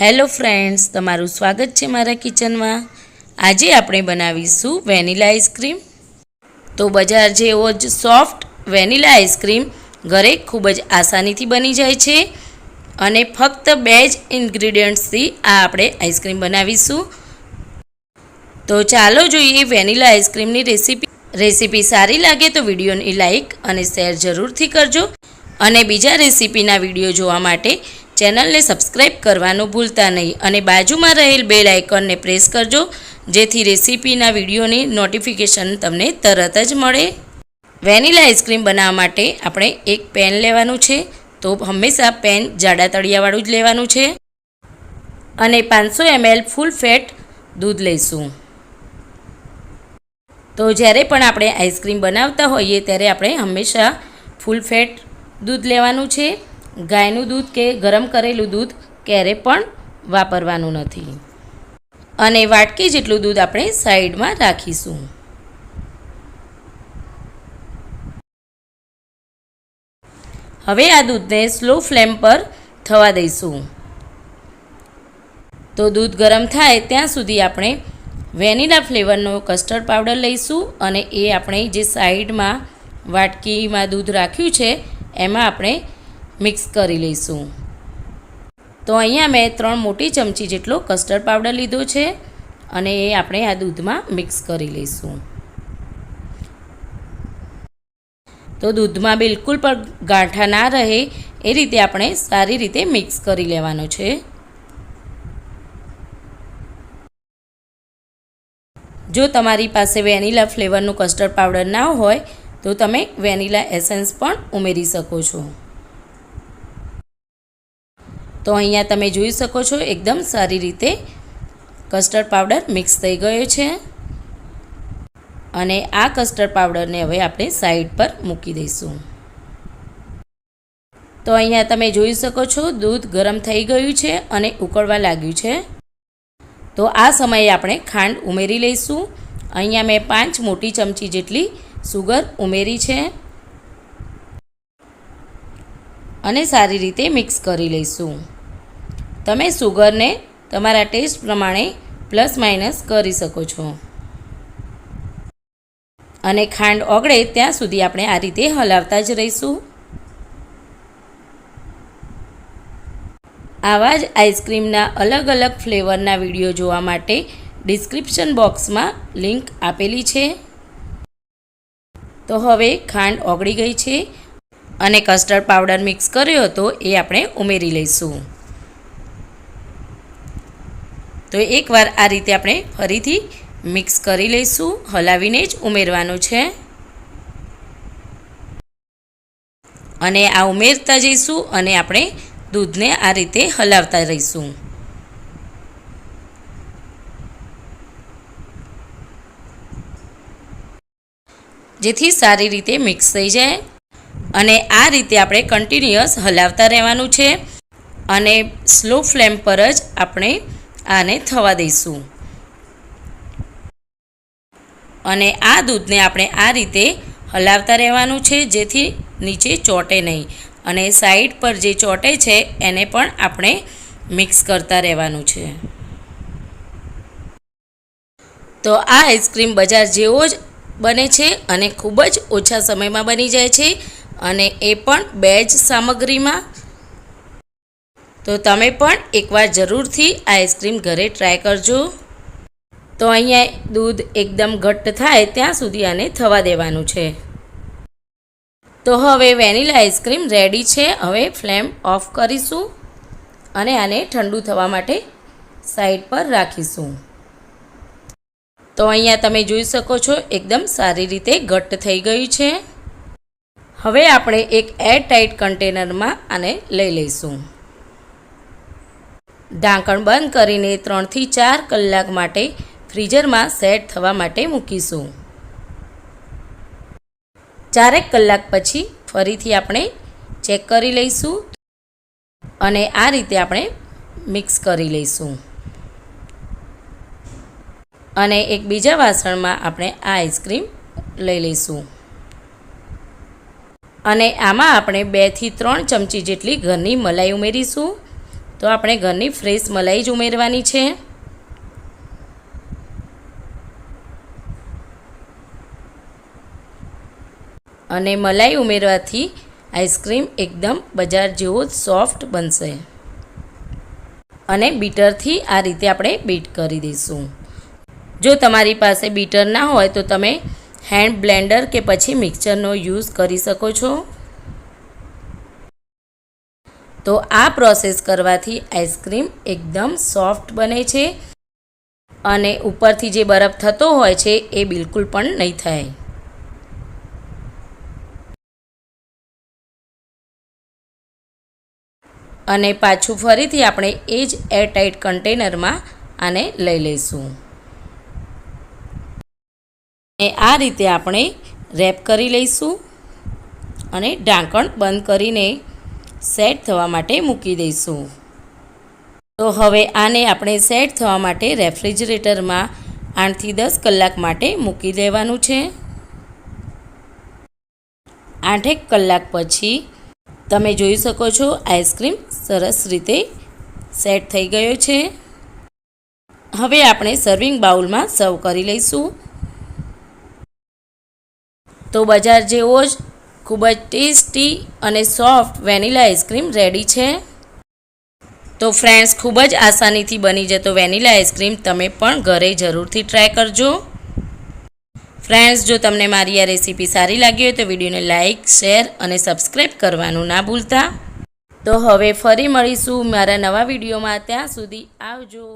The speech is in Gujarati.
હેલો ફ્રેન્ડ્સ, તમારું સ્વાગત છે મારા કિચનમાં। આજે આપણે બનાવીશું વેનીલા આઈસ્ક્રીમ। તો બજાર જેવો જ સોફ્ટ વેનીલા આઈસ્ક્રીમ ઘરે ખૂબ જ આસાનીથી બની જાય છે અને ફક્ત 2 જ ઇન્ગ્રીડિયન્ટ્સથી આ આપણે આઈસ્ક્રીમ બનાવીશું। તો ચાલો જોઈએ વેનીલા આઈસ્ક્રીમની રેસીપી સારી લાગે તો વિડીયોને લાઈક અને શેર જરૂરથી કરજો અને બીજા રેસીપીના વિડીયો જોવા માટે ચેનલને સબસ્ક્રાઈબ કરવાનું ભૂલતા નહીં અને બાજુમાં રહેલ બેલ આઇકોનને પ્રેસ કરજો જેથી રેસીપીના વિડીયોની નોટિફિકેશન તમને તરત જ મળે। વેનીલા આઈસ્ક્રીમ બનાવવા માટે આપણે એક પેન લેવાનું છે, તો હંમેશા પેન જાડા તળિયાવાળું જ લેવાનું છે અને 500 ml ફૂલ ફેટ દૂધ લઈશું। તો જ્યારે પણ આપણે આઈસ્ક્રીમ બનાવતા હોઈએ ત્યારે આપણે હંમેશા ફૂલ ફેટ દૂધ લેવાનું છે। ગાયનું દૂધ કે ગરમ કરેલું દૂધ ક્યારે પણ વાપરવાનું નથી અને વાટકી જેટલું દૂધ આપણે સાઈડમાં રાખીશું। હવે આ દૂધને સ્લો ફ્લેમ પર થવા દઈશું। તો દૂધ ગરમ થાય ત્યાં સુધી આપણે વેનીલા ફ્લેવરનો કસ્ટર્ડ પાવડર લઈશું અને એ આપણે જે સાઈડમાં વાટકીમાં દૂધ રાખ્યું છે એમાં આપણે મિક્સ કરી લઈશું। તો અહીંયા મેં 3 મોટી ચમચી જેટલો કસ્ટર્ડ પાવડર લીધો છે અને એ આપણે આ દૂધમાં મિક્સ કરી લઈશું। તો દૂધમાં બિલકુલ પણ ગાંઠા ના રહે એ રીતે આપણે સારી રીતે મિક્સ કરી લેવાનો છે। જો તમારી પાસે વેનીલા ફ્લેવરનું કસ્ટર્ડ પાવડર ના હોય તો તમે વેનીલા એસેન્સ પણ ઉમેરી શકો છો। તો અહીંયા તમે જોઈ શકો છો એકદમ સારી રીતે કસ્ટર્ડ પાવડર મિક્સ થઈ ગયો છે અને આ કસ્ટર્ડ પાવડરને હવે આપણે સાઈડ પર મૂકી દઈશું। તો અહીંયા તમે જોઈ શકો છો દૂધ ગરમ થઈ ગયું છે અને ઉકળવા લાગ્યું છે। તો આ સમયે આપણે ખાંડ ઉમેરી લઈશું। અહીંયા મેં 5 મોટી ચમચી જેટલી સુગર ઉમેરી છે અને સારી રીતે મિક્સ કરી લઈશું। તમે સુગરને તમારા ટેસ્ટ પ્રમાણે પ્લસ માઇનસ કરી શકો છો અને ખાંડ ઓગળે ત્યાં સુધી આપણે આ રીતે હલાવતા જ રહીશું। આવા જ આઈસ્ક્રીમના અલગ અલગ ફ્લેવરના વિડીયો જોવા માટે ડિસ્ક્રિપ્શન બોક્સમાં લિંક આપેલી છે। તો હવે ખાંડ ઓગળી ગઈ છે અને કસ્ટર્ડ પાવડર મિક્સ કર્યો હતો એ આપણે ઉમેરી લઈશું। તો એકવાર આ રીતે આપણે ફરીથી મિક્સ કરી લઈશું, હલાવીને જ ઉમેરવાનું છે અને આ ઉમેરતા જઈશું અને આપણે દૂધને આ રીતે હલાવતા રહીશું। જેથી સારી રીતે મિક્સ થઈ જાય અને આ રીતે આપણે કન્ટિન્યુઅસ હલાવતા રહેવાનું છે અને સ્લો ફ્લેમ પર જ આપણે આને થવા દઈશું અને આ દૂધને આપણે આ રીતે હલાવતા રહેવાનું છે જેથી નીચે ચોંટે નહીં અને સાઈડ પર જે ચોંટે છે એને પણ આપણે મિક્સ કરતા રહેવાનું છે। તો આ આઈસ્ક્રીમ બજાર જેવો જ બને છે અને ખૂબ જ ઓછા સમયમાં બની જાય છે અને એ પણ 2 જ સામગ્રીમાં। તો તમે પણ એકવાર જરૂરથી આ આઈસ્ક્રીમ ઘરે ટ્રાય કરજો। તો અહીંયા દૂધ એકદમ ઘટ્ટ થાય ત્યાં સુધી આને થવા દેવાનું છે। તો હવે વેનીલા આઈસ્ક્રીમ રેડી છે। હવે ફ્લેમ ઓફ કરીશું અને આને ઠંડુ થવા માટે સાઈડ પર રાખીશું। તો અહીંયા તમે જોઈ શકો છો એકદમ સારી રીતે ઘટ્ટ થઈ ગયું છે। હવે આપણે એક એરટાઇટ કન્ટેનરમાં આને લઈ લઈશું। ઢાંકણ બંધ કરીને 3 થી 4 કલાક માટે ફ્રીઝરમાં સેટ થવા માટે મૂકીશું। 4 કલાક પછી ફરીથી આપણે ચેક કરી લઈશું અને આ રીતે આપણે મિક્સ કરી લઈશું અને એક બીજા વાસણમાં આપણે આ આઈસ્ક્રીમ લઈ લઈશું અને આમાં આપણે 2 થી 3 ચમચી જેટલી ઘરની મલાઈ ઉમેરીશું તો આપણે ઘરની ફ્રેશ મલાઈ જ ઉમેરવાની છે. અને મલાઈ ઉમેરવાથી આઈસ્ક્રીમ એકદમ બજાર જેવો જ સોફ્ટ બનશે. અને બીટરથી આ રીતે આપણે બીટ કરી દઈશું. જો તમારી પાસે બીટર ના હોય તો તમે હેન્ડ બ્લેન્ડર કે પછી મિક્સરનો યુઝ કરી શકો છો. તો આ પ્રોસેસ કરવાથી આઈસ્ક્રીમ એકદમ સોફ્ટ બને છે અને ઉપરથી જે બરફ થતો હોય છે એ બિલકુલ પણ નહીં થાય. અને પાછું ફરીથી આપણે એ જ એરટાઇટ કન્ટેનરમાં આને લઈ લઈશું. અને આ રીતે આપણે રેપ કરી લઈશું અને ઢાંકણ બંધ કરીને સેટ થવા માટે મૂકી દઈશું. તો હવે આને આપણે સેટ થવા માટે રેફ્રિજરેટરમાં 8 થી 10 કલાક માટે મૂકી દેવાનું છે. 8 કલાક પછી તમે જોઈ શકો છો આઈસ્ક્રીમ સરસ રીતે સેટ થઈ ગયો છે. હવે આપણે સર્વિંગ બાઉલમાં સર્વ કરી લઈશું. તો બજાર જેવો જ ખૂબ જ ટેસ્ટી અને સોફ્ટ વેનીલા આઈસ્ક્રીમ રેડી છે. તો ફ્રેન્ડ્સ, ખૂબ જ આસાનીથી બની જતો વેનીલા આઈસ્ક્રીમ તમે પણ ઘરે જરૂરથી ટ્રાય કરજો. ફ્રેન્ડ્સ, જો તમને મારી આ રેસીપી સારી લાગી હોય તો વિડીયોને લાઇક, શેર અને સબસ્ક્રાઈબ કરવાનું ના ભૂલતા. તો હવે ફરી મળીશું મારા નવા વિડીયોમાં. ત્યાં સુધી આવજો.